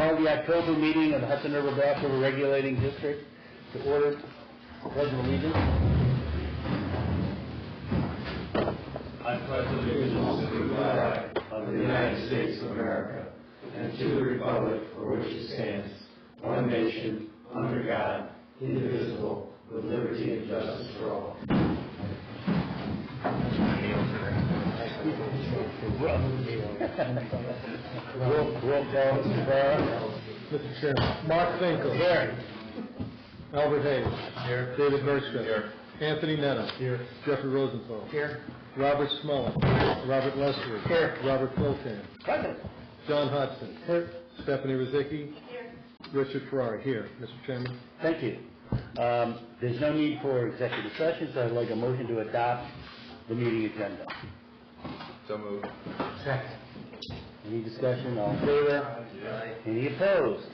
call the October meeting of the Hudson River Bass River Regulating District to order. Pledge of Allegiance. I pledge allegiance to the flag of the United States of America and to the republic for which it stands, one nation, under God, indivisible, with liberty and justice for all. Roll call, Mr. Chairman. Mark Finkel. Here. Albert Hayes. Here. David Bergstrom. Here. Anthony Netta. Here. Jeffrey Rosenthal. Here. Robert Smollett. Robert Leslie. Here. Robert Fulton. Present. John Hudson. Here. Stephanie Rozicki. Here. Richard Ferrari. Here. Mr. Chairman. Thank you. There's no need for executive session, so I'd like a motion to adopt the meeting agenda. So moved. Second. Any discussion? All in favor? Aye. Any opposed?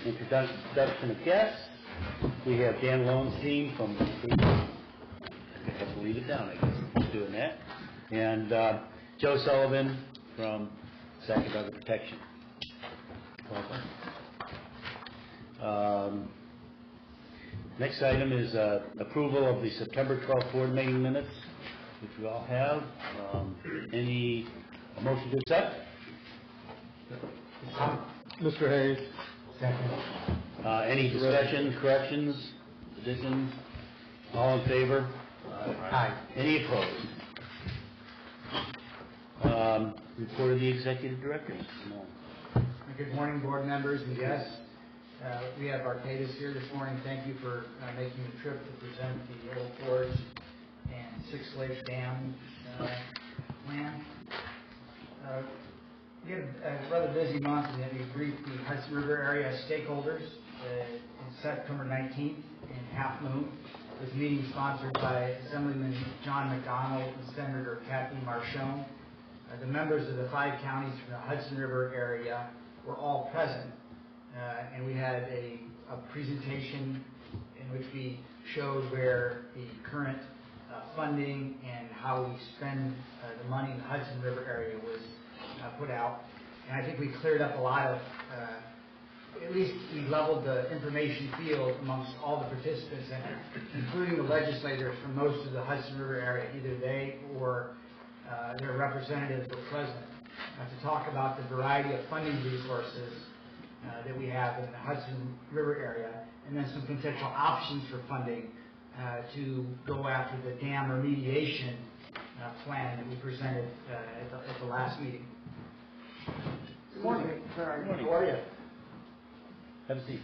Introduction of guests. We have Dan Lowenstein from, I have to leave it down, I guess, doing that. And Joe Sullivan from Second Other Protection. Next item is approval of the September 12th board meeting minutes, which we all have. Any motion to accept? Mr. Hayes. Second. Any discussion, corrections, additions? All in favor? Aye. Any opposed? Report of the executive director. No. Good morning, board members and guests. We have Arcadis here this morning. Thank you for making the trip to present the Old Forge and Six Lakes Dam plan. We had a rather busy month, and we briefed the Hudson River area stakeholders on September 19th in Half Moon. This meeting sponsored by Assemblyman John McDonald and Senator Kathy Marchone. The members of the 5 counties from the Hudson River area were all present, and we had a presentation in which we showed where the current funding and how we spend the money in the Hudson River area was put out. And I think we cleared up a lot of, at least we leveled the information field amongst all the participants, including the legislators from most of the Hudson River area. Either they or their representatives were present to talk about the variety of funding resources that we have in the Hudson River area, and then some potential options for funding to go after the dam remediation plan that we presented at the last meeting. Good morning. Good morning. How are you? Have a seat.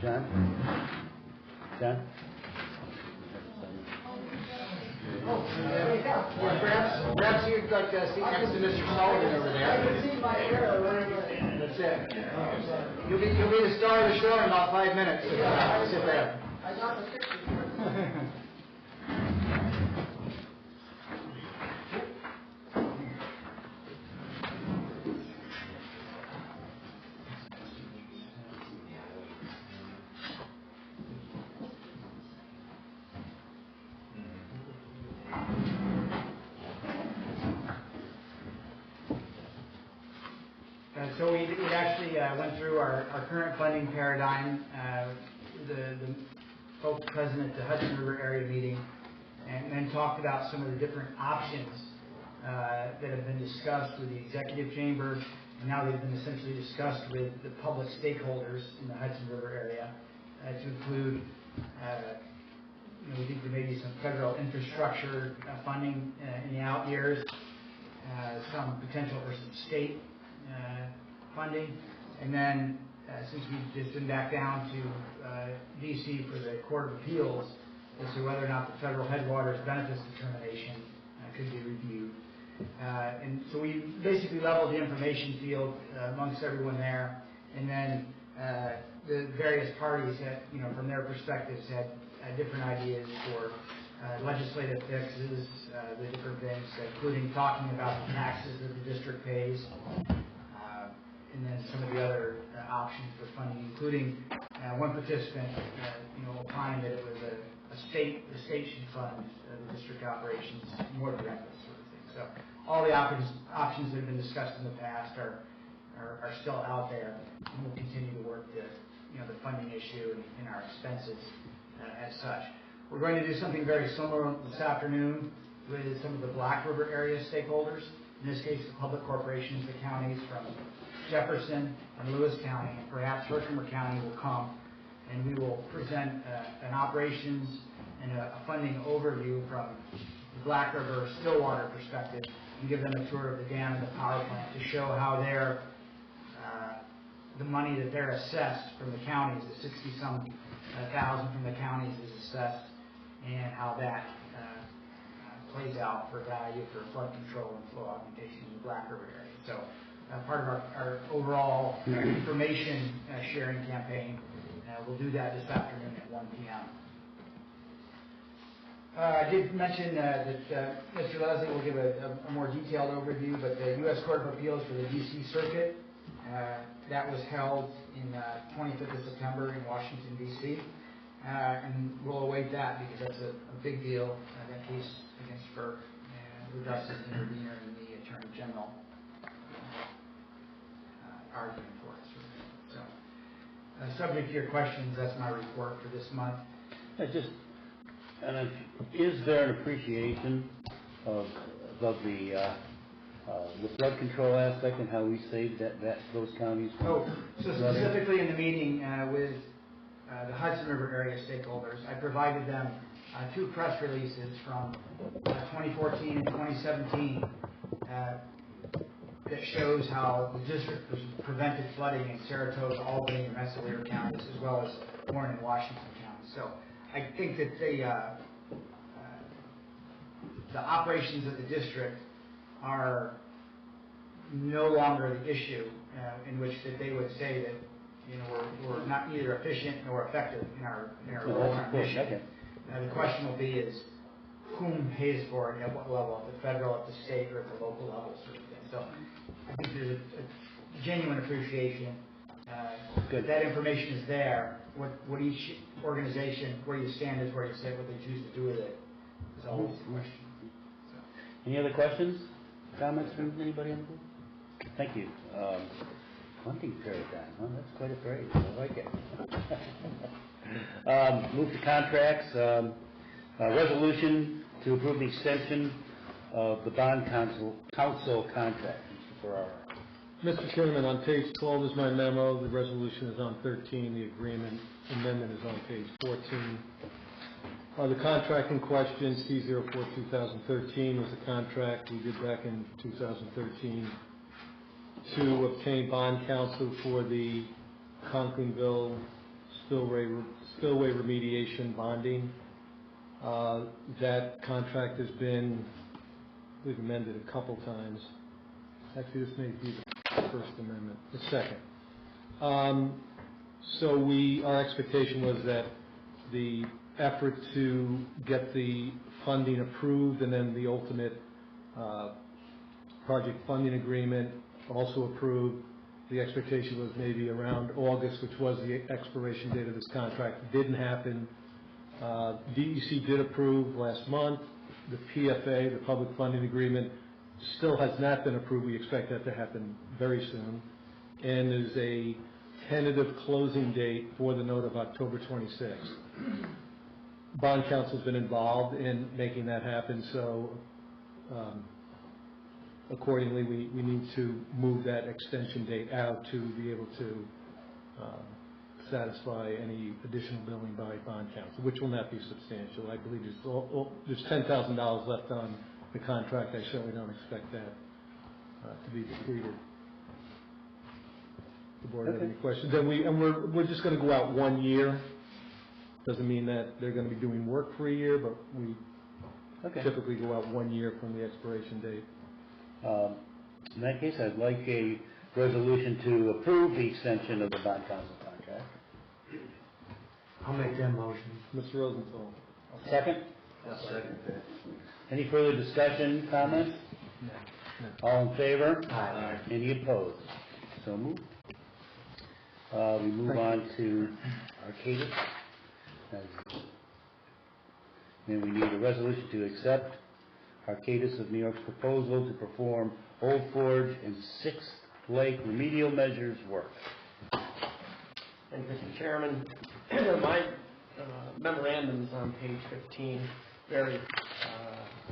John? John? Perhaps you'd like to sit next to Mr. Sullivan over there. I can see my hair right. That's it. You'll be the star of the show in about 5 minutes. Sit there. I got the picture. So we actually went through our current funding paradigm. The folks present at the Hudson River area meeting, and then talked about some of the different options that have been discussed with the executive chamber, and now they've been essentially discussed with the public stakeholders in the Hudson River area to include, we think there may be some federal infrastructure funding in the out years, some potential for some state funding, and then since we've just been back down to D.C. for the Court of Appeals as to whether or not the federal headwaters benefits determination could be reviewed. And so we basically leveled the information field amongst everyone there, and then the various parties had, from their perspectives, had different ideas for legislative fixes, the different things, including talking about the taxes that the district pays, and then some of the other options for funding, including One participant, opined that it was the state should fund the district operations more directly, sort of thing. So all the options that have been discussed in the past are still out there, and we'll continue to work the funding issue and our expenses as such. We're going to do something very similar this afternoon with some of the Black River area stakeholders. In this case, the public corporations, the counties from Jefferson and Lewis County, and perhaps Herkimer County will come, and we will present an operations and a funding overview from the Black River Stillwater perspective, and give them a tour of the dam and the power plant to show how the money that they're assessed from the counties, the 60-some thousand from the counties is assessed, and how that plays out for value for flood control and flow augmentation in the Black River area. So part of our overall information sharing campaign, we'll do that this afternoon at 1 p.m. I did mention that Mr. Leslie will give a more detailed overview, but the U.S. Court of Appeals for the D.C. Circuit, that was held in 25th of September in Washington, D.C., and we'll await that because that's a big deal, that case against FERC, with us as the intervener and the Attorney General arguing for us. So, subject to your questions, that's my report for this month. Is there an appreciation of the flood control aspect and how we saved those counties? So specifically in the meeting with the Hudson River area stakeholders, I provided them 2 press releases from 2014 and 2017 that shows how the district prevented flooding in Saratoga, Albany, and Rensselaer counties, as well as Warren and Washington counties. So I think that the operations of the district are no longer the issue in which that they would say that we're not either efficient nor effective in our role and our mission. Okay. The question will be is whom pays for it, at what level, at the federal, at the state, or at the local level, sort of thing. So I think there's a genuine appreciation. That information is there. What each organization, where you stand is where you sit. What they choose to do with it is always the question. So. Any other questions, comments from anybody on the board? Thank you. Hunting paradigm, huh? That's quite a phrase. I like it. Move to contracts. Resolution to approve the extension of the bond council contract. Mr. Ferrara. Mr. Chairman, on page 12 is my memo. The resolution is on 13. The amendment is on page 14. The contract in question, C04-2013, was a contract we did back in 2013 to obtain bond counsel for the Conklinville spillway remediation bonding. That contract has been, we've amended a couple times. Actually, this may be the first amendment, the second. So our expectation was that the effort to get the funding approved and then the ultimate project funding agreement also approved. The expectation was maybe around August, which was the expiration date of this contract. It didn't happen. DEC did approve last month. The PFA, the public funding agreement, still has not been approved. We expect that to happen very soon. And there's a tentative closing date for the note of October 26th. Bond Council's been involved in making that happen, so accordingly we need to move that extension date out to be able to satisfy any additional billing by Bond Council, which will not be substantial. I believe there's $10,000 left on the contract. I certainly don't expect that to be depleted. The board have any questions? And we're just going to go out 1 year. Doesn't mean that they're going to be doing work for a year, but we typically go out 1 year from the expiration date. In that case, I'd like a resolution to approve the extension of the bond council contract. I'll make that motion. Mr. Rosenthal. Second? I'll second that. Any further discussion, comments? No. All in favor? Aye. Any opposed? So moved. We move on to Arcadis. And we need a resolution to accept Arcadis of New York's proposal to perform Old Forge and Sixth Lake remedial measures work. Thank you, Mr. Chairman. My memorandum's on page 15, very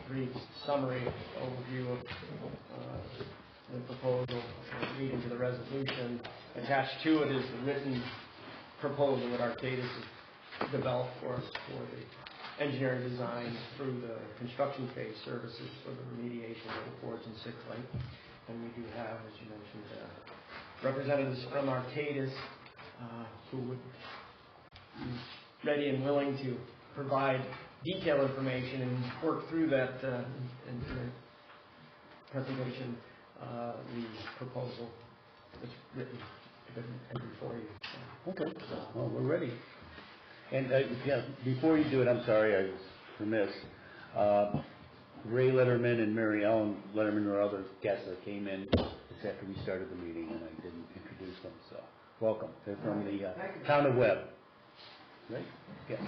brief summary overview of the proposal, leading to the resolution. Attached to it is the written proposal that Arcadis has developed for us for the engineering design through the construction phase services for the remediation of the Forge and Sixth Lake. And we do have, as you mentioned, representatives from Arcadis who would be ready and willing to provide detailed information and work through that in the presentation, the proposal that's written and before you. Okay, well, we're ready. And yeah, before you do it, I'm sorry, I was remiss. Ray Letterman and Mary Ellen Letterman or other guests that came in just after we started the meeting, and I didn't introduce them, so welcome. They're from the town of Webb. Right? Yes.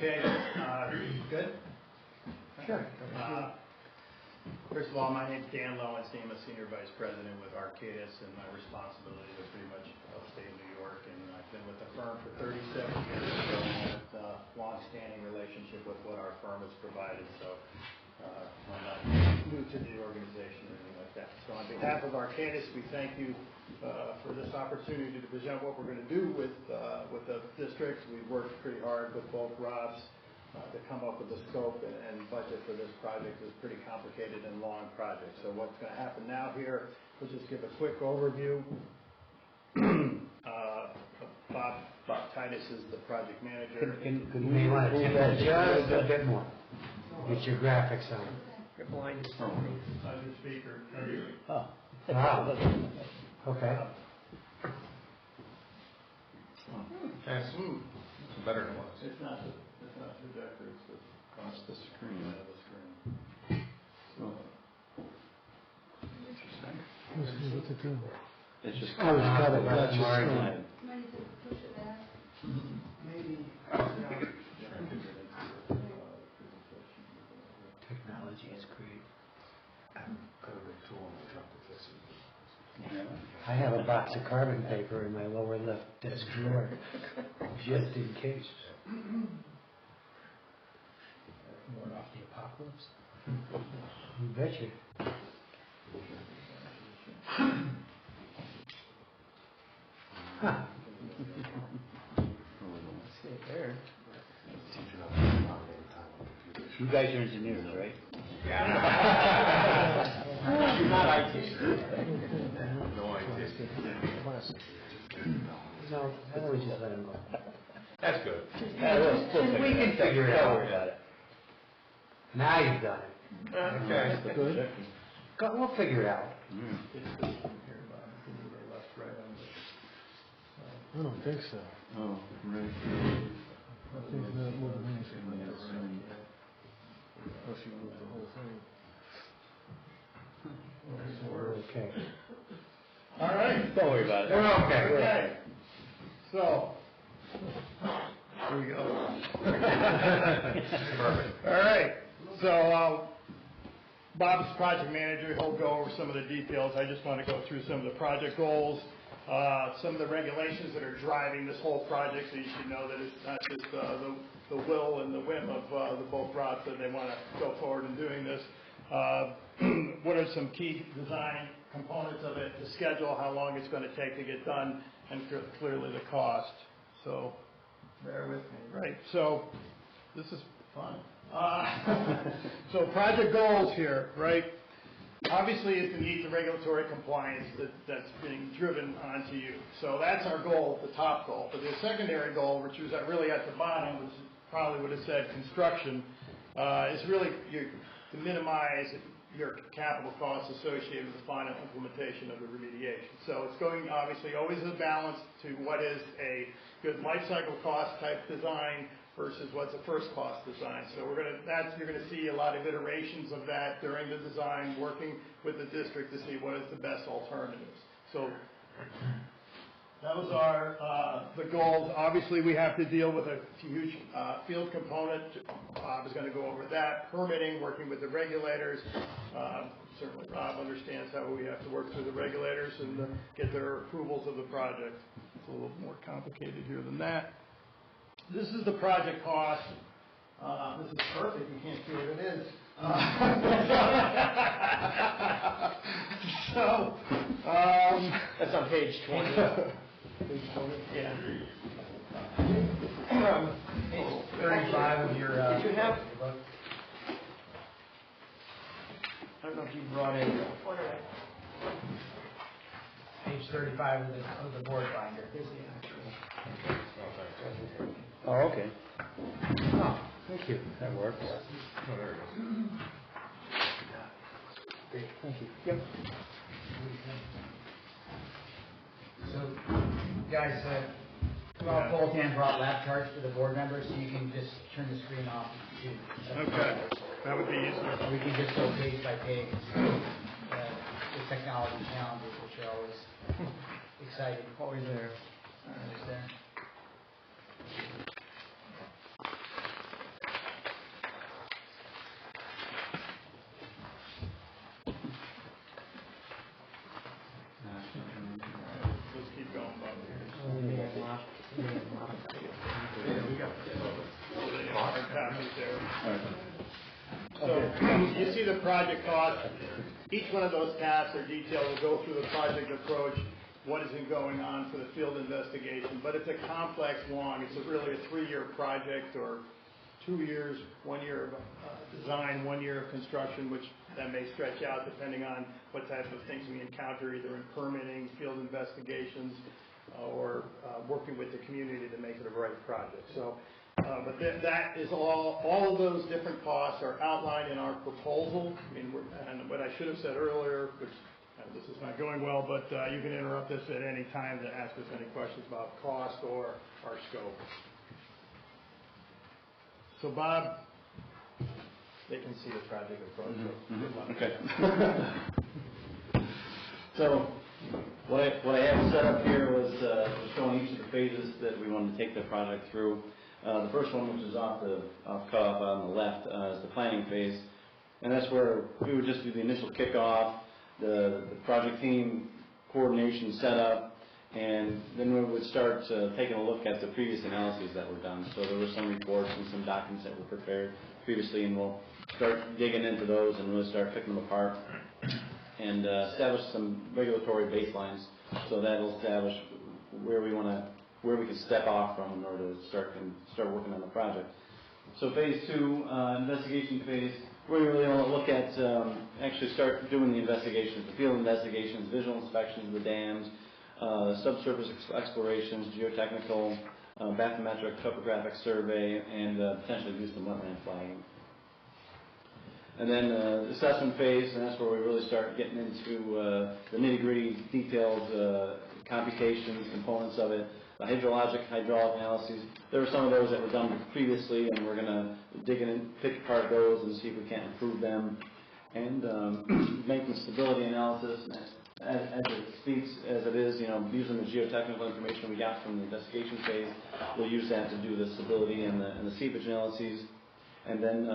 Okay, good? Sure. First of all, my name's Dan Lowenstein. I'm a Senior Vice President with Arcadis, and my responsibilities are pretty much upstate New York, and I've been with the firm for 37 years, so it's a long-standing relationship with what our firm has provided, so I'm not new to the organization or anything like that. So on behalf of Arcadis, we thank you for this opportunity to present what we're going to do with the district. We've worked pretty hard with both Robs to come up with the scope and budget for this project. It's a pretty complicated and long project. So what's going to happen now here, we'll just give a quick overview. Bob Titus is the project manager. Can You may want to tip that just a bit more. Get your graphics on. You're blind. I'm the speaker. Oh. Wow. Okay. Kind of smooth. It's better than it was. It's not the projector, it's the screen. Of the screen. So, What's it doing? It's just Oh, it's got it. That's just Margin. fine. Might need to push it back. Maybe. Technology is great. I have a box of carbon paper in my lower left desk drawer, just in case. Ward off the apocalypse. You betcha. Huh. See it there. You guys are engineers, right? Not IT. No idea. No, I would just let him go. That's good. We can figure it out. Got it. Now you've done it. Okay. Good. We'll figure it out. it's this one here, Bob. If you need a left, right on this. I don't think so. Oh, right. I think that more than anything. Oh, she moved the whole thing. Okay. All right. Don't worry about it. We're okay. Okay. So, here we go. Perfect. All right. So, Bob's project manager. He'll go over some of the details. I just want to go through some of the project goals, some of the regulations that are driving this whole project, so you should know that it's not just the will and the whim of the both Robs that they want to go forward in doing this. What are some key design components of it, the schedule, how long it's going to take to get done, and clearly the cost. So bear with me. Right, so this is fun. So project goals here, right? Obviously is to meet the regulatory compliance that's being driven onto you. So that's our goal, the top goal. But the secondary goal, which was really at the bottom, which probably would have said construction, is really to minimize your capital costs associated with the final implementation of the remediation. So it's going, obviously, always a balance to what is a good life cycle cost type design versus what's a first cost design. So you're gonna see a lot of iterations of that during the design, working with the district to see what is the best alternatives. So that was the goals. Obviously, we have to deal with a huge field component. Bob is going to go over that. Permitting, working with the regulators. Certainly, Rob understands how we have to work through the regulators and get their approvals of the project. It's a little more complicated here than that. This is the project cost. This is perfect. You can't see what it is. So, That's on page 20. yeah. Page 35 of your, Did you have- your book. I don't know if you brought in. Page 35 of the board binder. Oh, okay. Oh, thank you. That works. Oh, there it goes. Great, thank you. Yep. So, guys, Rob Poltan brought lab charts for the board members, so you can just turn the screen off too. Okay, that would be easier. We can just go page by page. The technology challenges, which are always exciting. Always there. Always there. Let's keep going, Bob. Hard copies there. So you see the project cost. Each one of those tabs are detailed. We'll go through the project approach, what is going on for the field investigation. But it's a complex, long. It's really a 3-year project, or 2 years, 1 year of design, 1 year of construction, which that may stretch out depending on what type of things we encounter, either in permitting, field investigations, or working with the community to make it a right project. So, but that is all of those different costs are outlined in our proposal. I mean, and what I should have said earlier, which this is not going well, but you can interrupt us at any time to ask us any questions about cost or our scope. So Bob, they can see the project approach. Okay. So what I have set up here was showing each of the phases that we wanted to take the project through. The first one, which is off cutoff on the left, is the planning phase, and that's where we would just do the initial kickoff, the project team coordination setup, and then we would start taking a look at the previous analyses that were done. So there were some reports and some documents that were prepared previously, and we'll start digging into those and really start picking them apart and establish some regulatory baselines. So that'll establish where we can step off from in order to start working on the project. So phase 2, investigation phase, we really want to look at actually start doing the investigations, the field investigations, visual inspections of the dams, subsurface explorations, geotechnical, bathymetric, topographic survey, and potentially do some wetland flagging. And then the assessment phase, and that's where we really start getting into the nitty-gritty detailed computations, components of it, the hydraulic analyses. There were some of those that were done previously, and we're going to dig in and pick apart those and see if we can't improve them, and make the stability analysis as it speaks, as it is, using the geotechnical information we got from the investigation phase. We'll use that to do the stability and the seepage analyses, and then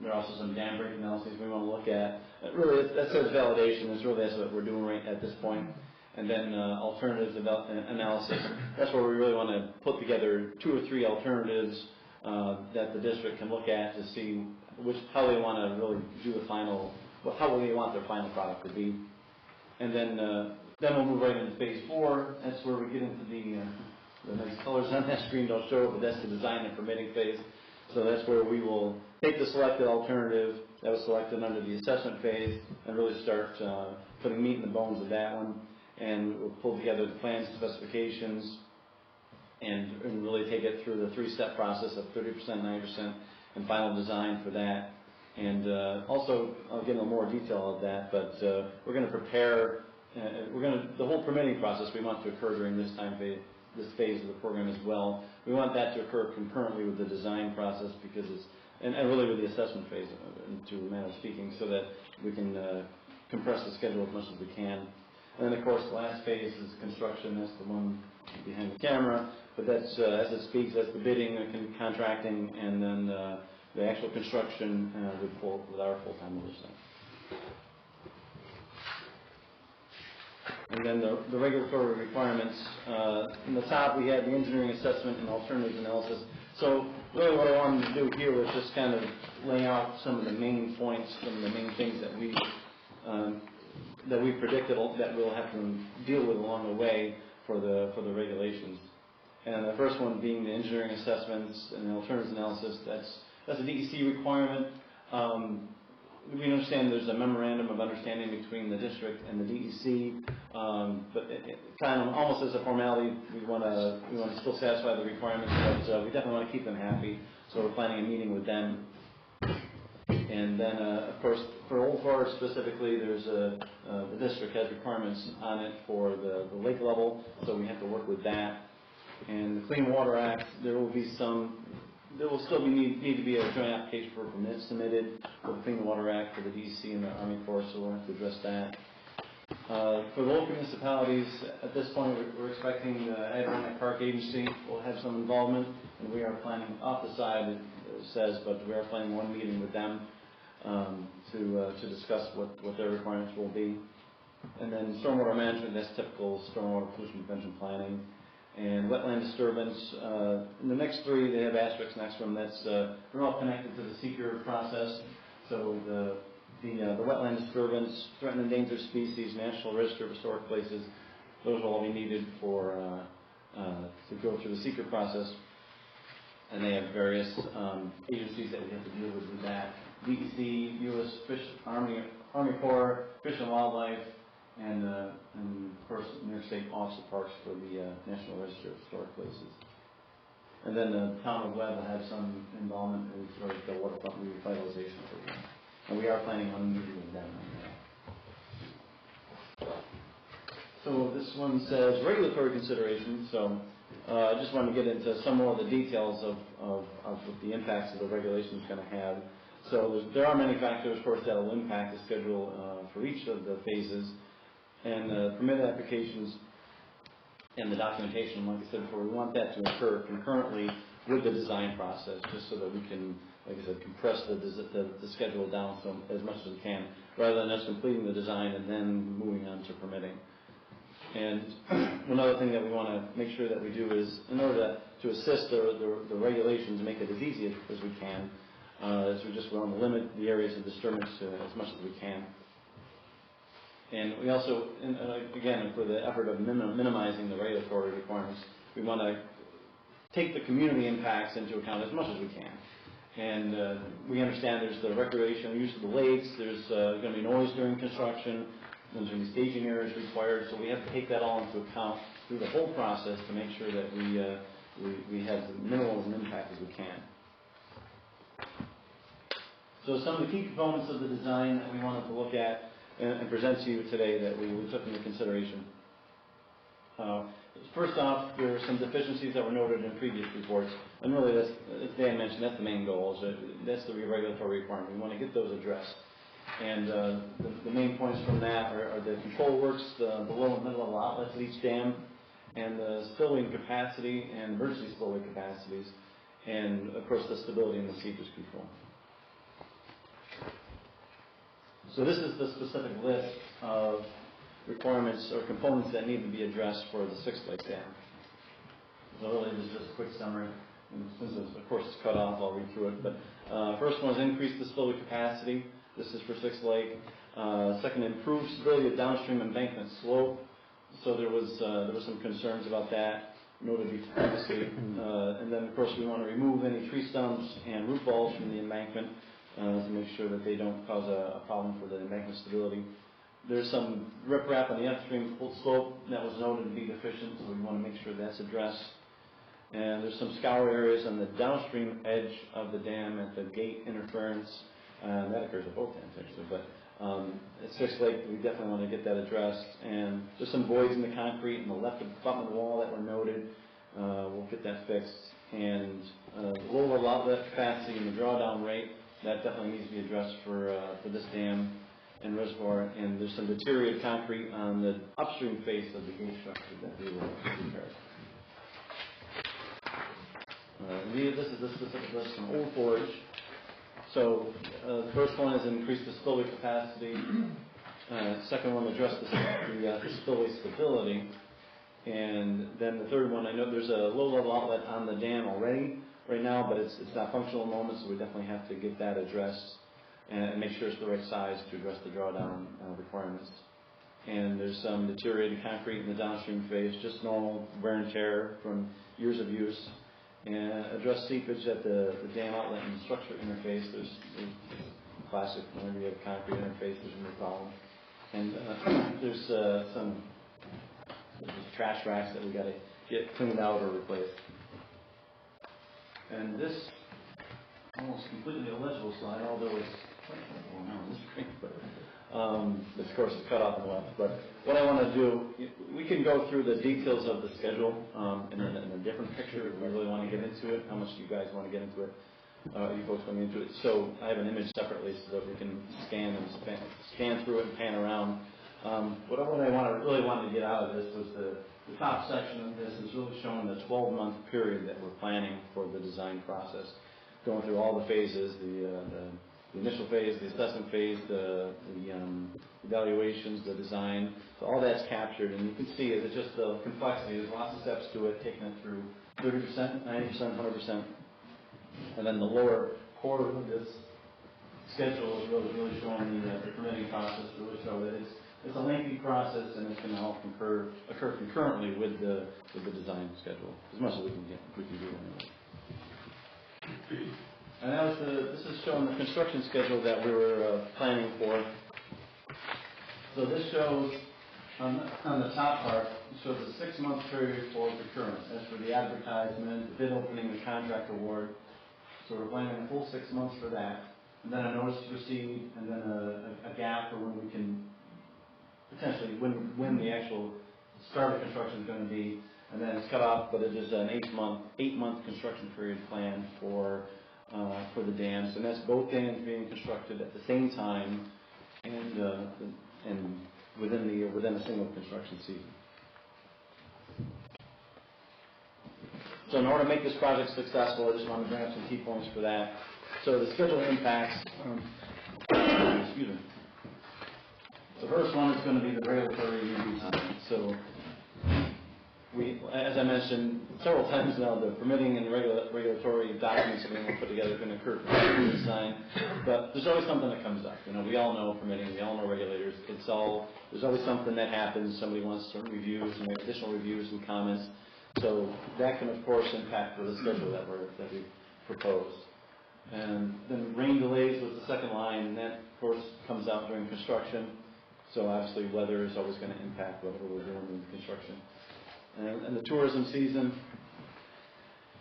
there are also some dam break analyses we want to look at. Really, that says validation. That's what we're doing right at this point. And then alternatives analysis. That's where we really want to put together 2 or 3 alternatives that the district can look at to see how they want to really do the final, how they want their final product to be. And then we'll move right into phase 4. That's where we get into the nice colors on that screen don't show it, but that's the design and permitting phase. So that's where we will take the selected alternative that was selected under the assessment phase and really start putting meat in the bones of that one. And we'll pull together the plan specifications and really take it through the 3-step process of 30%, 90%, and final design for that. And also, I'll get into more detail of that, but we're going to prepare, the whole permitting process we want to occur during this phase of the program as well. We want that to occur concurrently with the design process because it's, and really with the assessment phase, to a manner of speaking, so that we can compress the schedule as much as we can. And then, of course, the last phase is construction. That's the one behind the camera. But that's, as it speaks, that's the bidding, contracting, and then the actual construction with our full-time oversight. And then the regulatory requirements. In the top, we had the engineering assessment and alternatives analysis. So really what I wanted to do here was just kind of lay out some of the main points, some of the main things that we predicted that we'll have to deal with along the way for the regulations. And the first one being the engineering assessments and the alternatives analysis. That's a DEC requirement. We understand there's a memorandum of understanding between the district and the DEC, but it kind of almost as a formality, we want to still satisfy the requirements, but we definitely want to keep them happy. So we're planning a meeting with them. And then, of course, for Old Forest specifically, there's the district has requirements on it for the lake level, so we have to work with that. And the Clean Water Act, there will still need to be a joint application for permits submitted for the Clean Water Act for the DEC and the Army Corps, so we'll have to address that. For the local municipalities, at this point, we're expecting the Adirondack Park Agency will have some involvement, and we are planning, off the side it says, but we are planning one meeting with them to discuss what their requirements will be. And then stormwater management, that's typical stormwater pollution prevention planning. And wetland disturbance, in the next three, they have asterisks next to them. They're all connected to the seeker process. So the wetland disturbance, threatened and endangered species, National Register of Historic Places, those will all be needed for to go through the seeker process. And they have various agencies that we have to deal with that: DEC, U.S. Army Corps, Fish and Wildlife, and of course, New York State Office of Parks for the National Register of Historic Places. And then the town of Webb will have some involvement as the waterfront revitalization program. And we are planning on meeting with them. So this one says regulatory considerations. So I just want to get into some more of the details of what the impacts of the regulation is going to have. So there are many factors, of course, that will impact the schedule for each of the phases. And permit applications and the documentation, like I said before, we want that to occur concurrently with the design process, just so that we can, like I said, compress the schedule down as much as we can, rather than us completing the design and then moving on to permitting. And another thing that we want to make sure that we do is, in order to assist the regulations, make it as easy as we can, is we just want to limit the areas of disturbance as much as we can. And we also, again, for the effort of minimizing the regulatory requirements, we want to take the community impacts into account as much as we can. And we understand there's the recreational use of the lakes, there's going to be noise during construction, there's going to be staging areas required, so we have to take that all into account through the whole process to make sure that we have the minimal impact as we can. So some of the key components of the design that we wanted to look at and present to you today that we took into consideration. First off, there are some deficiencies that were noted in previous reports, and really, as Dan mentioned, that's the main goal. That's the regulatory requirement. We want to get those addressed. And the main points from that are the control works, the below and middle level outlets of each dam, and the spillway capacity and emergency spillway capacities, and of course the stability and the seepage control. So this is the specific list of requirements or components that need to be addressed for the Sixth Lake Dam. So really, this is just a quick summary. And since, of course, it's cut off, I'll read through it. But first one is increase the spillway capacity. This is for Sixth Lake. Second, improve stability of downstream embankment slope. So there was some concerns about that, noted previously. And then, of course, we want to remove any tree stumps and root balls from the embankment to make sure that they don't cause a problem for the embankment stability. There's some riprap on the upstream slope that was noted to be deficient, so we want to make sure that's addressed. And there's some scour areas on the downstream edge of the dam at the gate interference That occurs at both ends actually, but at Sixth Lake, we definitely want to get that addressed. And there's some voids in the concrete in the left abutment wall that were noted. We'll get that fixed. And lower outlet capacity and the drawdown rate, that definitely needs to be addressed for this dam and reservoir. And there's some deteriorated concrete on the upstream face of the gate structure that we will repair. This is the specific list from Old Forge. So the first one is increase the spillway capacity. Second one, address the spillway stability. And then the third one, I know there's a low-level outlet on the dam already right now, but it's not functional at the moment, so we definitely have to get that addressed and make sure it's the right size to address the drawdown requirements. And there's some deteriorated concrete in the downstream face, just normal wear and tear from years of use. And address seepage at the dam outlet and structure interface. There's classic, whenever you have a concrete interface, there's no problem. And there's some trash racks that we got to get cleaned out or replaced. And this almost completely illegible slide, although it's on the screen, but of course it's cut off on the left. But what I want to do, we can go through the details of the schedule in a different picture if we really want to get into it. How much do you guys want to get into it? You folks want to get into it. So I have an image separately so that we can scan through it and pan around. What I really wanted to get out of this was the top section of this is really showing the 12-month period that we're planning for the design process, going through all the phases, the initial phase, the assessment phase, the evaluations, the design. So all that's captured, and you can see it's just the complexity. There's lots of steps to it, taking it through 30%, 90%, 100%. And then the lower quarter of this schedule is really showing the permitting process, really show that it's a lengthy process, and it's going to all occur concurrently with the design schedule, as much as we can do anyway. And this is showing the construction schedule that we were planning for. So this shows, on the top part, it shows a 6-month period for procurement. That's for the advertisement, the bid opening, the contract award. So we're planning a full 6 months for that. And then a notice to proceed, and then a gap for when we can, potentially, when the actual start of construction is going to be. And then it's cut off, but it is an 8-month construction period plan for the dams, and that's both dams being constructed at the same time, and within a single construction season. So in order to make this project successful, I just want to bring up some key points for that. So the schedule impacts. Excuse me. The first one is going to be the regulatory review time. So as I mentioned several times now, the permitting and regulatory documents that we put together are going to occur before the design. But there's always something that comes up. We all know permitting, we all know regulators. There's always something that happens. Somebody wants certain reviews and additional reviews and comments. So that can, of course, impact the schedule that we proposed. And then rain delays was the second line, and that, of course, comes out during construction. So obviously, weather is always going to impact whatever we're doing in construction. And the tourism season,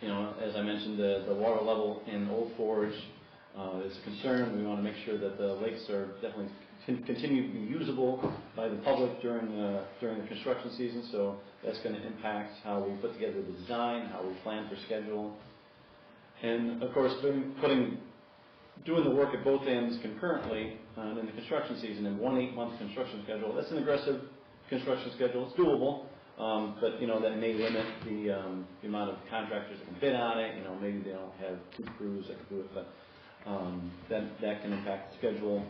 as I mentioned, the water level in Old Forge is a concern. We want to make sure that the lakes are definitely continue to be usable by the public during the construction season. So that's going to impact how we put together the design, how we plan for schedule, and of course doing the work at both ends concurrently in the construction season in one 8-month construction schedule. That's an aggressive construction schedule. It's doable. But that may limit the amount of contractors that can bid on it. Maybe they don't have 2 crews that can do it, but that can impact the schedule.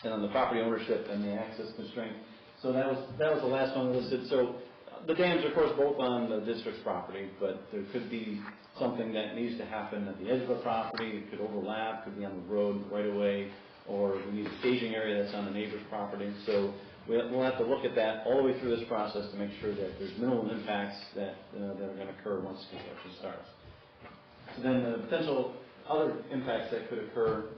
And on the property ownership and the access constraint. So that was the last one listed. So the dams are, of course, both on the district's property, but there could be something that needs to happen at the edge of the property. It could overlap, could be on the road right away, or we need a staging area that's on the neighbor's property. So we'll have to look at that all the way through this process to make sure that there's minimal impacts that are going to occur once construction starts. So then the potential other impacts that could occur,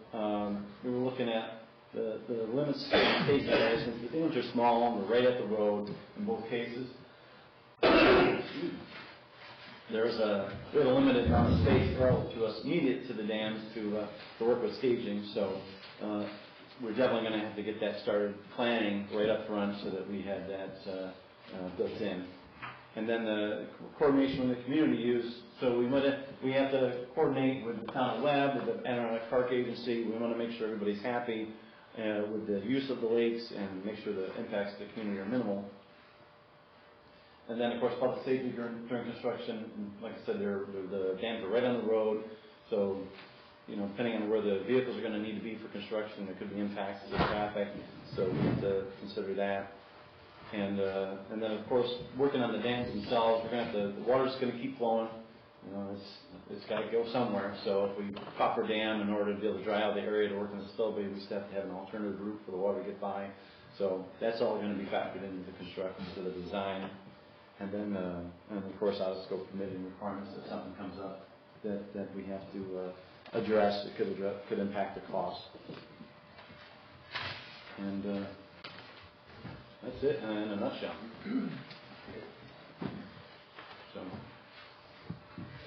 we were looking at the limits in case since the dams are small and we're right at the road in both cases. we have a limited amount of space relative to us immediate to the dams to work with staging, so we're definitely going to have to get that started planning right up front so that we had that built in. And then the coordination with the community use, so we have to coordinate with the town of Webb, with the Adirondack Park Agency. We want to make sure everybody's happy with the use of the lakes and make sure the impacts to the community are minimal. And then, of course, public safety during construction. Like I said, the dams are right on the road, so depending on where the vehicles are going to need to be for construction, there could be impacts to the traffic. So we have to consider that. And then, of course, working on the dams themselves, the water's going to keep flowing. It's got to go somewhere. So if we coffer dam in order to be able to dry out the area to work on the spillway, we still have to have an alternative route for the water to get by. So that's all going to be factored into the construction, to the design. And then, of course, out of scope permitting requirements if something comes up that we have to address. It could impact the cost. And that's it in a nutshell. So.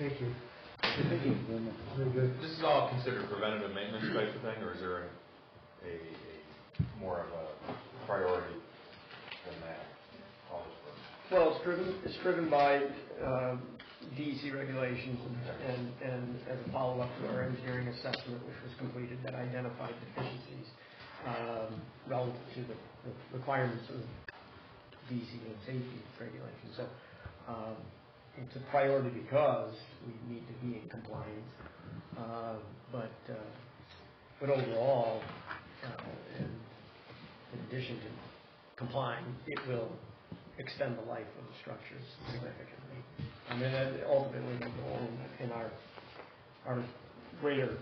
Thank you. Thank you very much. Very good. This is all considered preventative maintenance type of thing, or is there a more of a priority than that? All this work? Well, it's driven by DEC regulations and as a follow-up to our engineering assessment, which was completed, that identified deficiencies relative to the requirements of DEC and safety regulations. So it's a priority because we need to be in compliance. But overall, in addition to complying, it will extend the life of the structures significantly. I mean, ultimately, the goal in our greater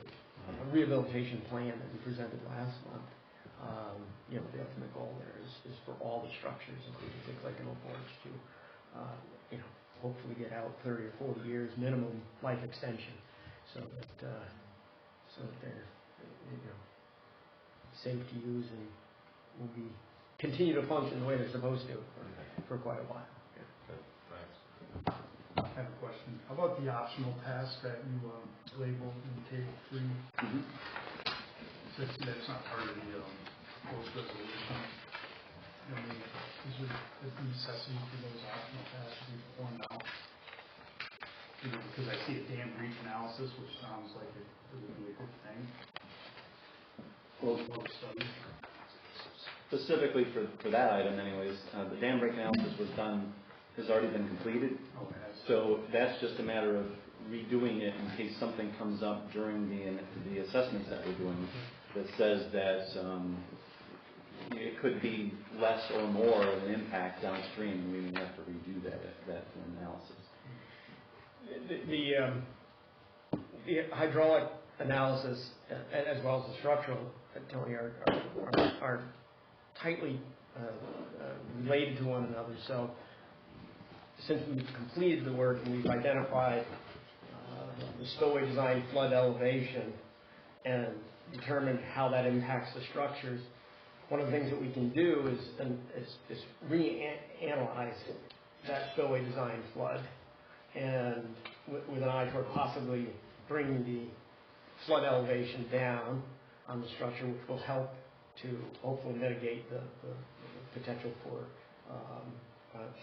rehabilitation plan that we presented last month, the ultimate goal there is for all the structures, including things like an old porch, to hopefully get out 30 or 40 years minimum life extension, so that they're safe to use and will continue to function the way they're supposed to for quite a while. Yeah. Good, thanks. I have a question. How about the optional task that you labeled in table 3? Mm-hmm. Since that's not part of the post resolution, is there a necessity for those optional tasks to be performed now? Because I see a dam breach analysis, which sounds like it would be a good thing. Well, specifically for that item, anyways, the dam break analysis has already been completed. Okay. So that's just a matter of redoing it in case something comes up during the assessments that we're doing that says that it could be less or more of an impact downstream, and we may have to redo that analysis. The hydraulic analysis, as well as the structural, Tony, are tightly related to one another. So since we've completed the work and we've identified the spillway design, flood elevation, and determined how that impacts the structures, one of the things that we can do is reanalyze that spillway design flood, and with an eye toward possibly bringing the flood elevation down on the structure, which will help to hopefully mitigate the potential for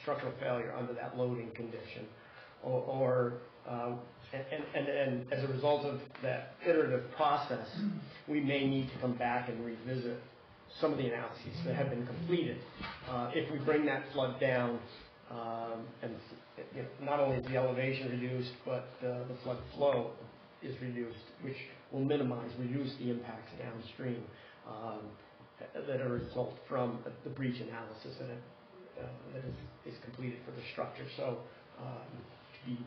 structural failure under that loading condition, and as a result of that iterative process, we may need to come back and revisit some of the analyses that have been completed. If we bring that flood down, and not only is the elevation reduced, but the flood flow is reduced, which will reduce the impacts downstream that are a result from the breach analysis that is completed for the structure. So to be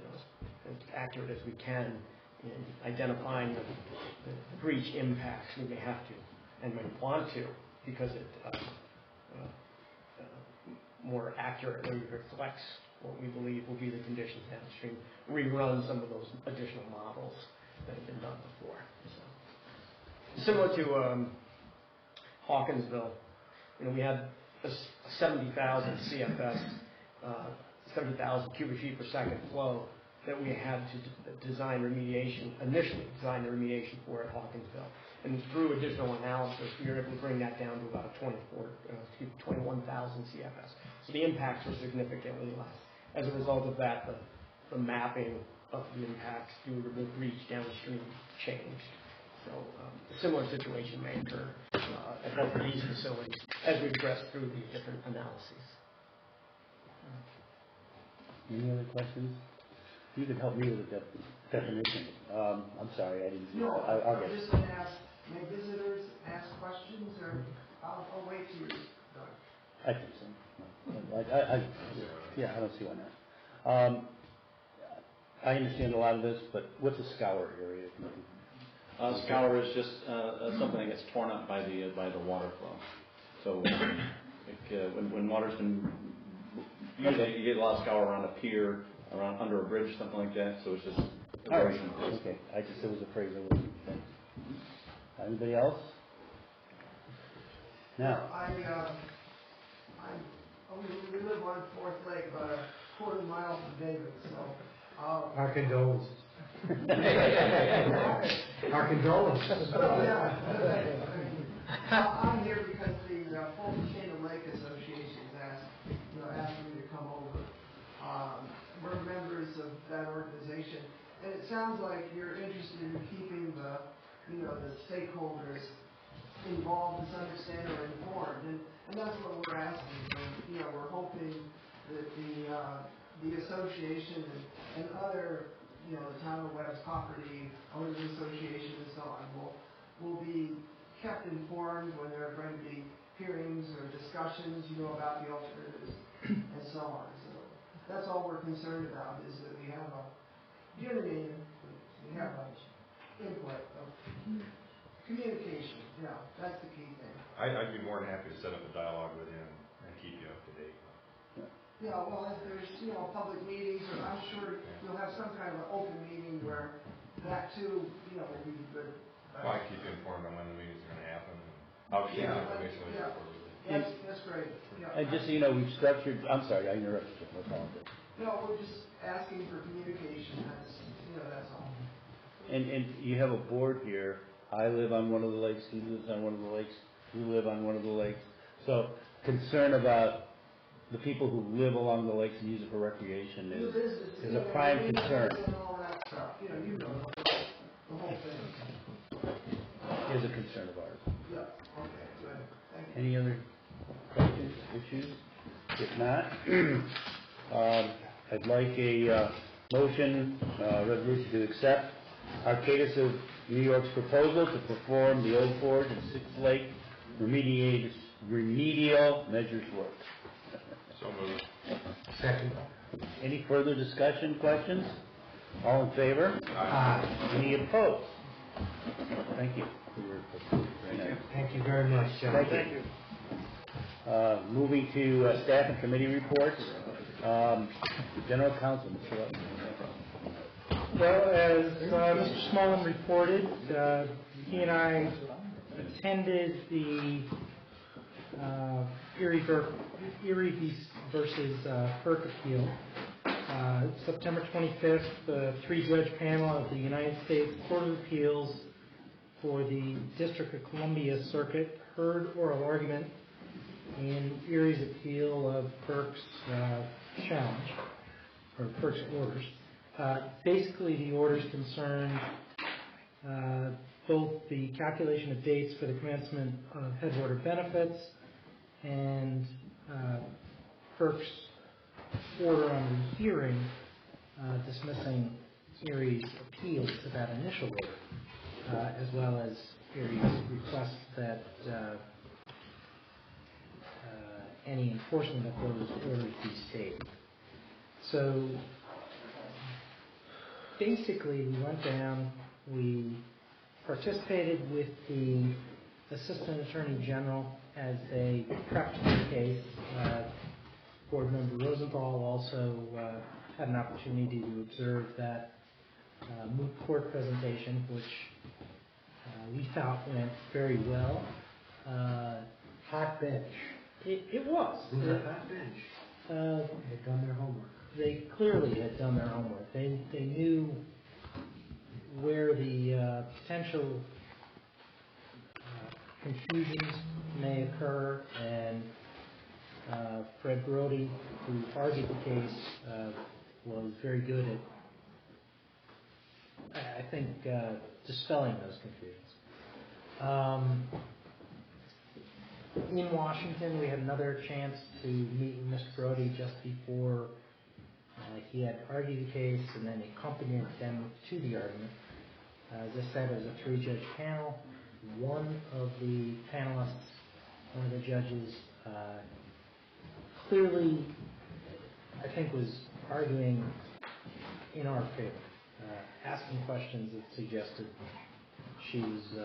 as accurate as we can in identifying the breach impacts, we may have to and may want to, because it more accurately reflects what we believe will be the conditions downstream. Rerun some of those additional models that have been done before. So, similar to Hawkinsville, we had a 70,000 CFS 600,000 cubic feet per second flow that we had to design remediation, initially design the remediation for at Hawkinsville. And through additional analysis, we were able to bring that down to about 21,000 CFS. So the impacts were significantly less. As a result of that, the mapping of the impacts due to the reach downstream changed. So a similar situation may occur at both of these facilities as we progress through the different analyses. Any other questions? You can help me with the definition. I'm sorry, I didn't. No, I'll I'm get just going to ask, may visitors ask questions, or I'll wait till you're done. I think so. Yeah, I don't see why not. I understand a lot of this, but what's a scour area? Scour is just something that gets torn up by the water flow. So when water's been, usually you get a lot of scour around a pier, around under a bridge, something like that. So it's just erosion. Okay, I just, it was a phrase I wasn't. Anybody else? No. We live on Fourth Lake, about a quarter mile from David, so. Our condolences. Our condolences. Oh, yeah. I'm here because the Fulton Chain Lake Association has asked me to come over. We're members of that organization, and it sounds like you're interested in keeping the stakeholders involved to some extent or informed, and that's what we're asking. And, we're hoping that the association and other, the Town of Webb's Property Owners Association and so on will be kept informed when there are going to be hearings or discussions, about the alternatives and so on. So that's all we're concerned about, is that we have input of communication. That's the key thing. I'd be more than happy to set up a dialogue with him and keep you up to date. Yeah, well, if there's, public meetings, or I'm sure you'll have some kind of an open meeting where that too, will be good. Well, I keep you informed on when the meetings are going to happen. I'll share information with you. That's great. And just so you know, we've structured, I'm sorry, I interrupted you. No problem. No, we're just asking for communication. That's all. And you have a board here. I live on one of the lakes, he lives on one of the lakes, you live on one of the lakes. So concern about the people who live along the lakes and use it for recreation is a prime concern. And all that stuff. The whole thing. Is a concern of ours. Yeah, okay, good. Thank you. Any other questions, issues? If not, I'd like a motion, resolution to accept Arcadis of New York's proposal to perform the Old Forge and Sixth Lake remedial measures work. So moved. Second. Any further discussion, questions? All in favor? Aye. Any opposed? Thank you. Thank you very much, John. Thank you. Moving to staff and committee reports. General Counsel, Mr. Lutton. Well, as Mr. Smolin reported, he and I attended the Erie versus FERC appeal. September 25th, the three-judge panel of the United States Court of Appeals for the District of Columbia Circuit heard oral argument in Erie's appeal of FERC's challenge, or FERC's orders. Basically, the orders concerned both the calculation of dates for the commencement of headwater benefits and FERC's order on rehearing dismissing Erie's appeal to that initial order, as well as Erie's request that any enforcement of those orders be stayed. So basically, we went down, we participated with the Assistant Attorney General as they prepped the case. Board Member Rosenthal also had an opportunity to observe that moot court presentation, which we thought went very well. Hot bench. It was. It was a hot bench. They've done their homework. they clearly had done their homework. They knew where the potential confusions may occur, and Fred Brody, who argued the case, was very good at, I think, dispelling those confusions. In Washington, we had another chance to meet with Mr. Brody just before he had argued the case, and then accompanied them to the argument. As I said, it was a 3-judge panel. One of the panelists, one of the judges, clearly, I think, was arguing in our favor, asking questions that suggested she was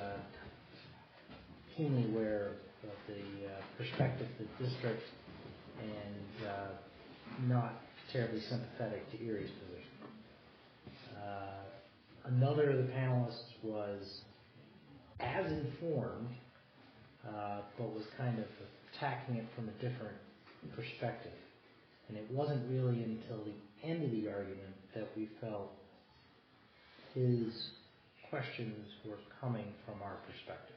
keenly aware of the perspective of the district and not terribly sympathetic to Erie's position. Another of the panelists was as informed, but was kind of attacking it from a different perspective. And it wasn't really until the end of the argument that we felt his questions were coming from our perspective.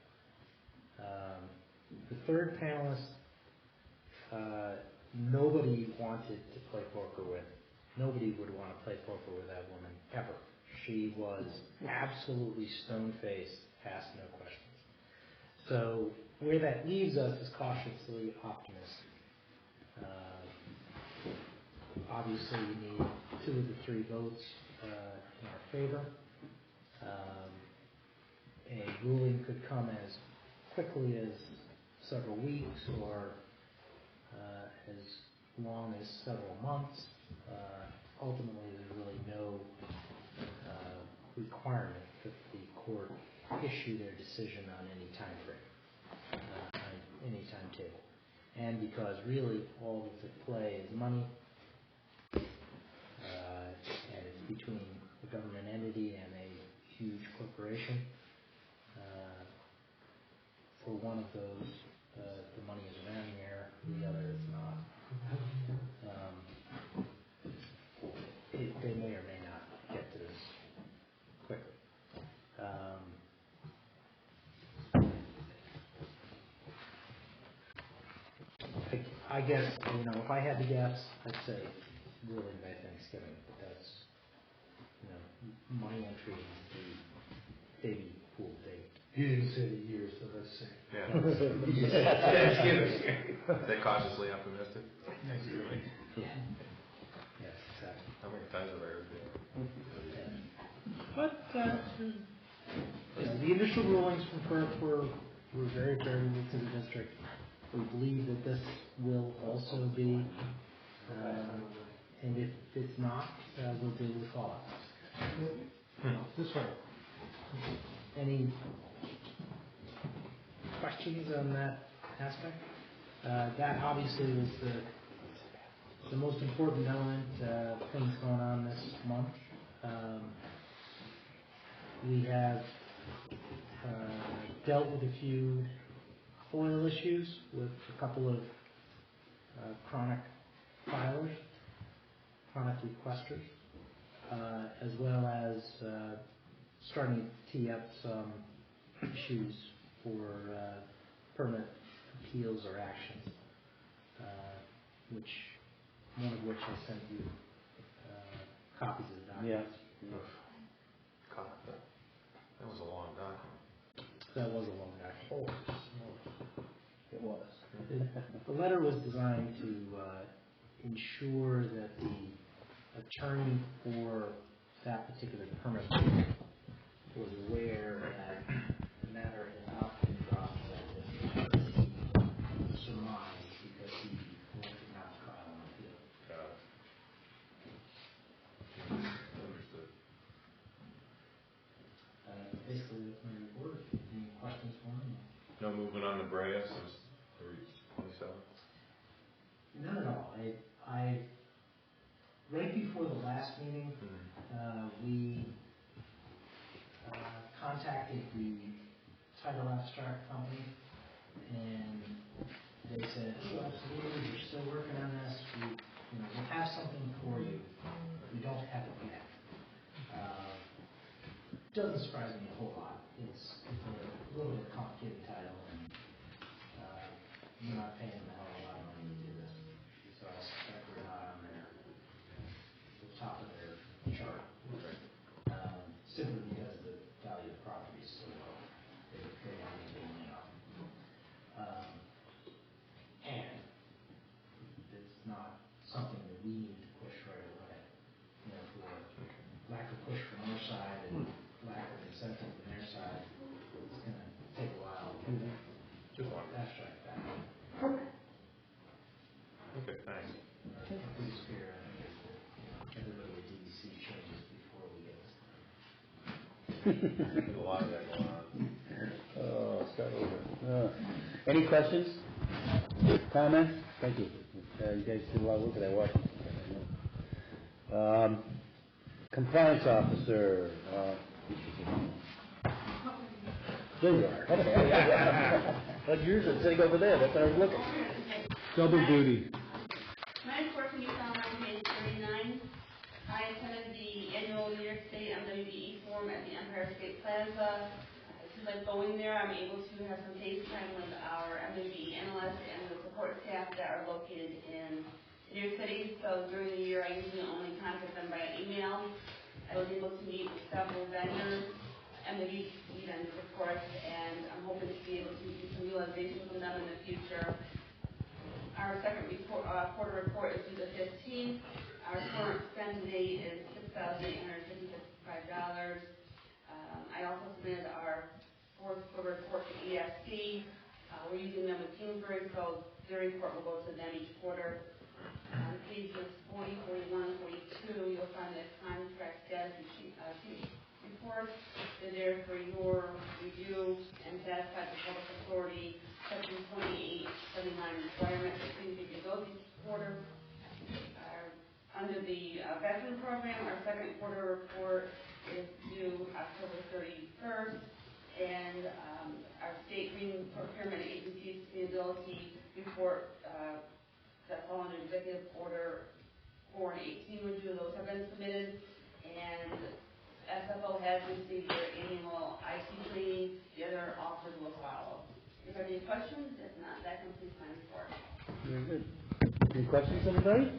The third panelist, nobody wanted to play poker with. Nobody would want to play poker with that woman, ever. She was absolutely stone-faced, asked no questions. So where that leaves us is cautiously optimistic. Obviously, you need 2 of the 3 votes in our favor. A ruling could come as quickly as several weeks or as long as several months. Ultimately, there's really no requirement that the court issue their decision on any time frame, on any timetable. And because really all that's at play is money, and it's between a government entity and a huge corporation. For one of those, the money is around there, the other is not. They may or may not get to this quickly. I guess, if I had to guess, I'd say ruling by Thanksgiving, but that's, my entry is the baby pool date. You didn't say the year, so let's say. Yeah. Thanksgiving. Is that cautiously optimistic? Thanksgiving. Yeah. Yes, exactly. How many times have I heard that? But the initial rulings from FERC were very favorable to the district. We believe that this will also be, and if it's not, we'll deal with fallout. This way. Any questions on that aspect? That obviously was the most important element, things going on this month. We have dealt with a few FOIL issues with a couple of chronic filers, chronic requesters, as well as starting to tee up some issues for permanent appeals or actions, one of which I sent you copies of the documents. That was a long document. That was a long document. Oh, it was. The letter was designed to ensure that the attorney for that particular permit was aware that the matter had not been brought to that surmise because he did not file an appeal. Understood. Basically, that's my report. Any questions for me? No movement on the Brea since 27? No. I right before the last meeting, we contacted the title abstract company, and they said, "Oh, absolutely, we're still working on this. We have something for you." doesn't surprise me a whole lot. It's a little bit of a complicated title, and you're not paying them a hell of a lot of money to do this. So I suspect we're not on the top of their chart. Simply because the value of the property is so low. They haven't been in up. And it's not something that we need to push right away. You know, for lack of push from our side and lack of incentive from their side, it's going to take a while to abstract that. Okay, thanks. Please fear, everybody at DEC changes before we get this. There's a lot of that going on. Oh, start over. Any questions? Comments? Thank you. You guys did a lot of work at Washington. Compliance officer. There you are. Like yours is sitting over there. That's what I was looking. Double duty. My report can be found on page 39. I attended the annual New York State MWBE forum at the Empire State Plaza. Since I'm going there, I'm able to have some face time with our MWBE analysts and the support staff that are located in New York City. So during the year, I usually only contact them by email. I was able to meet with several vendors, MWBE vendors, of course, and I'm hoping to be able to do some realization from them in the future. Our second quarter report is due the 15th. Our current spend date is $6,855. I also submitted our fourth quarter report to ESC. We're using them with Kingsbury, so their report will go to them each quarter. On pages 40, 41, 42, you'll find the contract status report. They're there for your review and satisfy the public authority section 2879 requirement. Please review those each quarter. Under the veteran program, our second quarter report is due October 31st, and our state green procurement agency's sustainability report that fall under executive order 4 and 18 were due. Those have been submitted, and SFO has received their annual IT training. The other offers will follow. If there are any questions, if not, that completes my report. Very good. Any questions, anybody?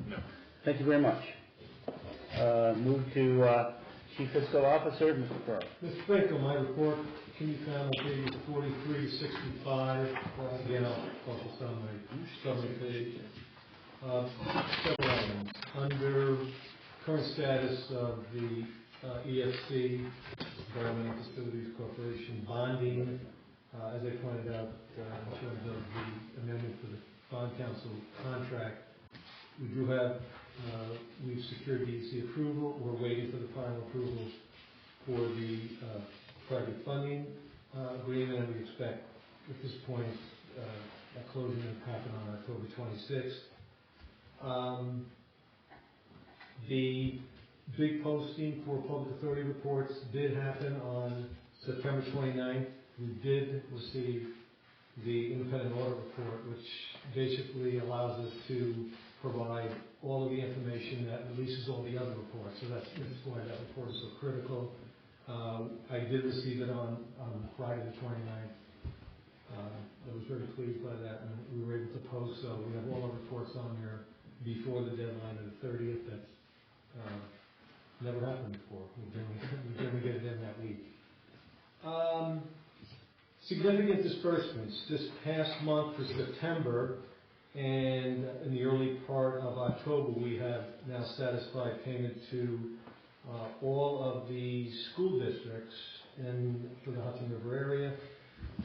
No. Thank you very much. Move to Chief Fiscal Officer, Mr. Farrell. Mr. Finkel, my report can be found on pages 43 to 65. Again, I'll focus on my summary page. Several items. Under current status of the EFC, Environmental Facilities Corporation bonding, as I pointed out in terms of the amendment for the bond council contract, we do have, we've secured DEC approval. We're waiting for the final approval for the project funding agreement, and we expect at this point a closing to happen on October 26th. The big posting for public authority reports did happen on September 29th. We did receive the independent audit report, which basically allows us to provide all of the information that releases all the other reports. So that's why that report is so critical. I did receive it on Friday the 29th. I was very pleased by that, and we were able to post, so we have all our reports on there before the deadline of the 30th. That's never happened before. We generally get it in that week. Significant disbursements. This past month for September and in the early part of October, we have now satisfied payment to all of the school districts for the Hudson River area.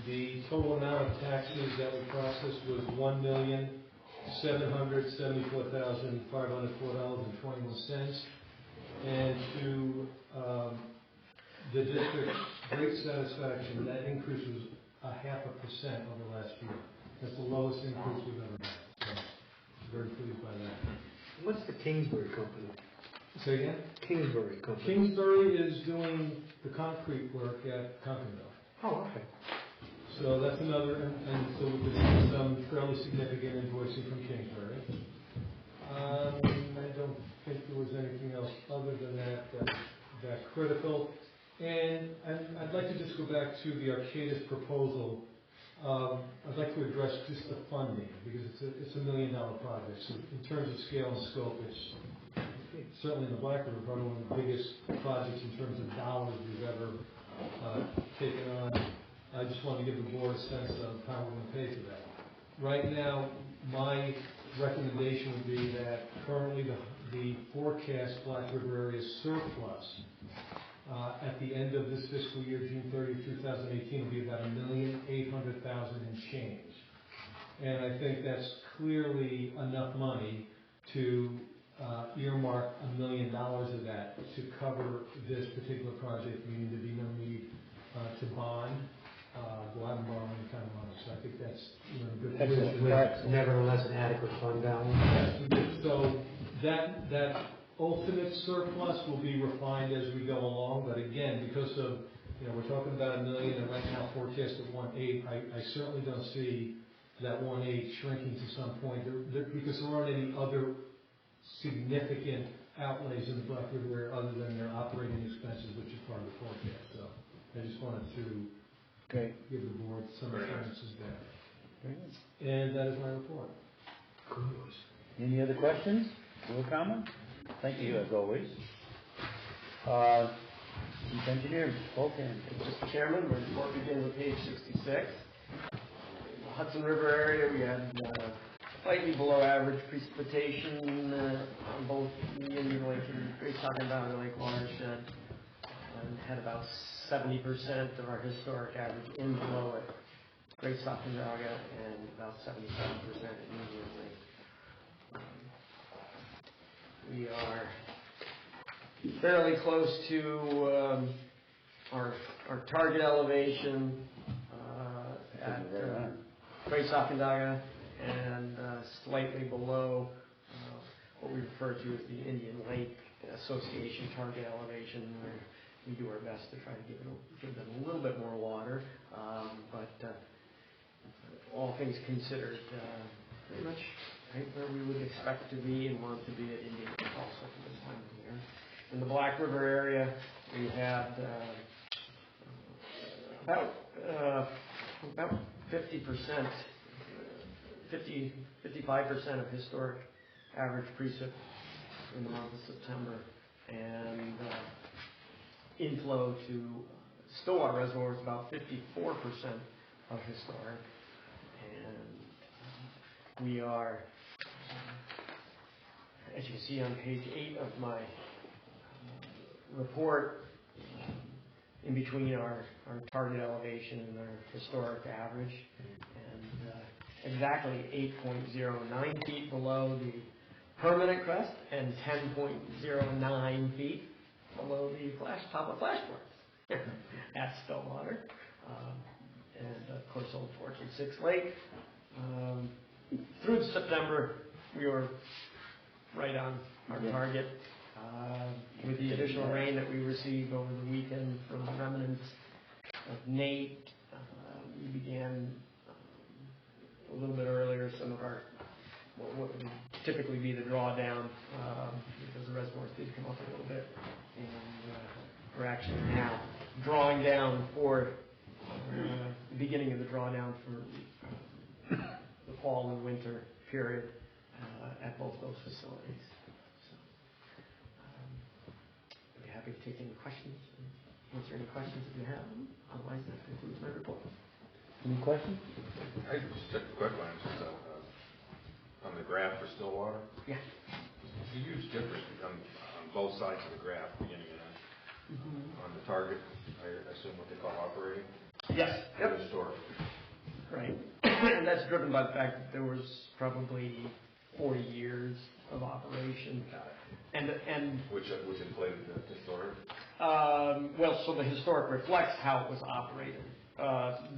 The total amount of taxes that we processed was $1,774,504.21, and to the district's great satisfaction, that increase was 0.5% over last year. That's the lowest increase we've ever had. So very pleased by that. What's the Kingsbury company? Say again? Kingsbury company. Kingsbury is doing the concrete work at Conklingville. Oh, okay. So that's another, and so we've been some fairly significant invoicing from Kingsbury. I don't think there was anything else other than that critical. And go back to the Arcadis proposal. I'd like to address just the funding, because it's $1 million project. So in terms of scale and scope, it's certainly in the Black River, probably one of the biggest projects in terms of dollars we've ever taken on. I just want to give the board a sense of how we're going to pay for that. Right now, my recommendation would be that currently the forecast Black River area surplus at the end of this fiscal year, June 30, 2018, will be about $1,800,000 and change. And I think that's clearly enough money to earmark $1 million of that to cover this particular project, meaning there'd be no need to bond, go out and borrow any kind of money. So I think that's a good position. With nevertheless an adequate fund balance. Yes. So that ultimate surplus will be refined as we go along, but again, because of, we're talking about $1 million and right now forecast at 1.8, I certainly don't see that 1.8 shrinking to some point because there aren't any other significant outlays in the Black River area other than their operating expenses, which is part of the forecast. So I just wanted to give the board some assurances there. And that is my report. Any other questions or comments? Thank you, as always. Chief Engineer, both hands. Mr. Chairman, my report begins with page 66. In the Hudson River area, we had slightly below average precipitation on both the Indian Lake and Great Sacandaga Lake watershed, and had about 70% of our historic average in below it, Great Sacandaga, and about 77% at Indian Lake. We are fairly close to our target elevation at Great Sacandaga, and slightly below what we refer to as the Indian Lake Association target elevation, where we do our best to try to give them a little bit more water, but all things considered, pretty much right where we would expect to be and want to be at Indian Lake also for this time of year. In the Black River area, we had about 50%, 55% of historic average precip in the month of September, and inflow to Stillwater Reservoir is about 54% of historic, and we are, as you can see on page 8 of my report, in between our target elevation and our historic average, and exactly 8.09 feet below the permanent crest and 10.09 feet below the top of flashpoints at Stillwater, and of course Old Fortune 6 Lake. Through September, we were right on our target. With the additional rain that we received over the weekend from the remnants of Nate, we began a little bit earlier some of our, what would typically be the drawdown, because the reservoirs did come up a little bit, and we're actually now drawing down for the beginning of the drawdown for the fall and winter period at both those facilities. Happy to take any questions and answer any questions if you have them. Otherwise, that concludes my report. Any questions? I just a quick one. Just on the graph for Stillwater. Yeah. There's a huge difference on both sides of the graph, beginning and end. On the target, I assume what they call operating. Yes. Yep. Historic. Right. And that's driven by the fact that there was probably 40 years of operation. Got it. And which inflated the historic? Well, so the historic reflects how it was operated.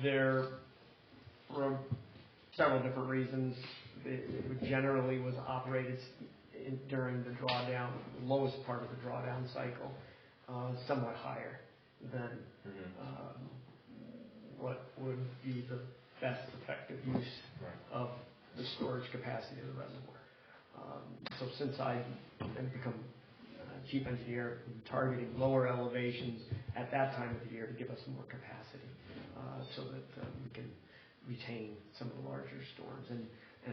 There were several different reasons. It generally was operated during the drawdown, the lowest part of the drawdown cycle, somewhat higher than what would be the best effective use of the storage capacity of the reservoir. So since I have become chief engineer targeting lower elevations at that time of the year to give us more capacity, so that we can retain some of the larger storms and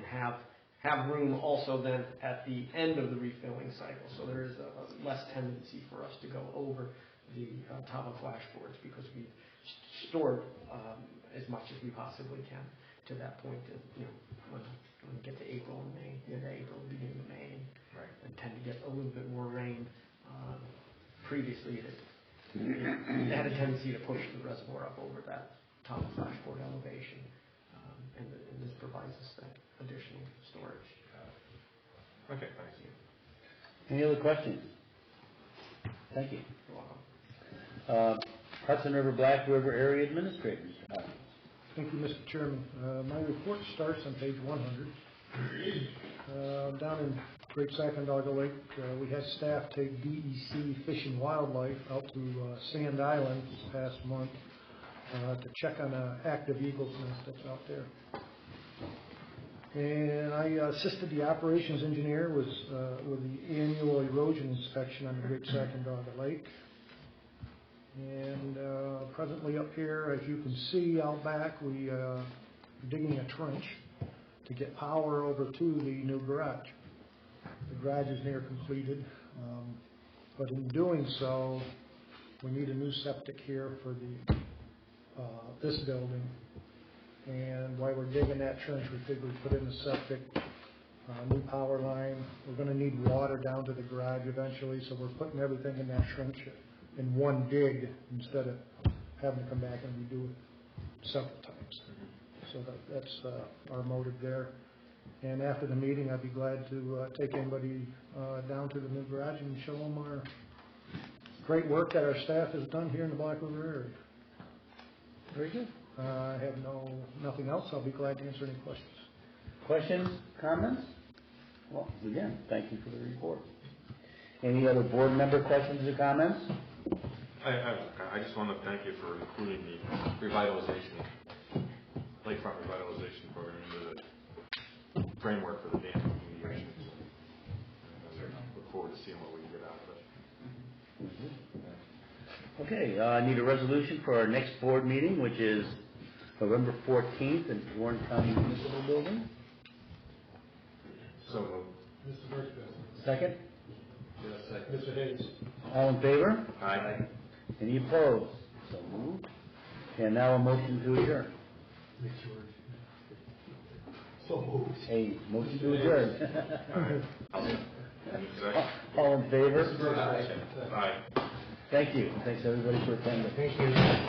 have room also then at the end of the refilling cycle. So there is a less tendency for us to go over the top of flashboards because we've stored as much as we possibly can to that point. When we get to April and May, mid-April, beginning of May, and tend to get a little bit more rain. Previously, it had a tendency to push the reservoir up over that top of flashboard elevation, and this provides us that additional storage. Okay, thanks. Any other questions? Thank you. You're welcome. Hudson River Black River Area Administrator, Mr. Hudson. Thank you, Mr. Chairman. My report starts on page 100. Down in Great Sacandaga Lake, we had staff take DEC Fish and Wildlife out to Sand Island this past month to check on an active eagle's nest that's out there. And I assisted the operations engineer with the annual erosion inspection on the Great Sacandaga Lake. And presently up here, as you can see out back, we are digging a trench to get power over to the new garage. The garage is near completed, but in doing so, we need a new septic here for this building. And while we're digging that trench, we figured we'd put in a septic, new power line. We're going to need water down to the garage eventually, so we're putting everything in that trench in one dig instead of having to come back and redo it several times. So that's our motive there. And after the meeting, I'd be glad to take anybody down to the new garage and show them our great work that our staff has done here in the Black River area. Very good. I have nothing else. I'll be glad to answer any questions. Questions, comments? Well, again, thank you for the report. Any other board member questions or comments? I just want to thank you for including the revitalization, lakefront revitalization program into the framework for the dam remediation. I look forward to seeing what we can get out of it. Okay, I need a resolution for our next board meeting, which is November 14th in Warren County Municipal Building. So moved. Mr. Burkett. Second? Yes, second. Mr. Hayes. All in favor? Aye. Any opposed? So moved. And now a motion to adjourn. So moved. A motion to adjourn. All in favor? Aye. Thank you. Thanks everybody for attending. Thank you.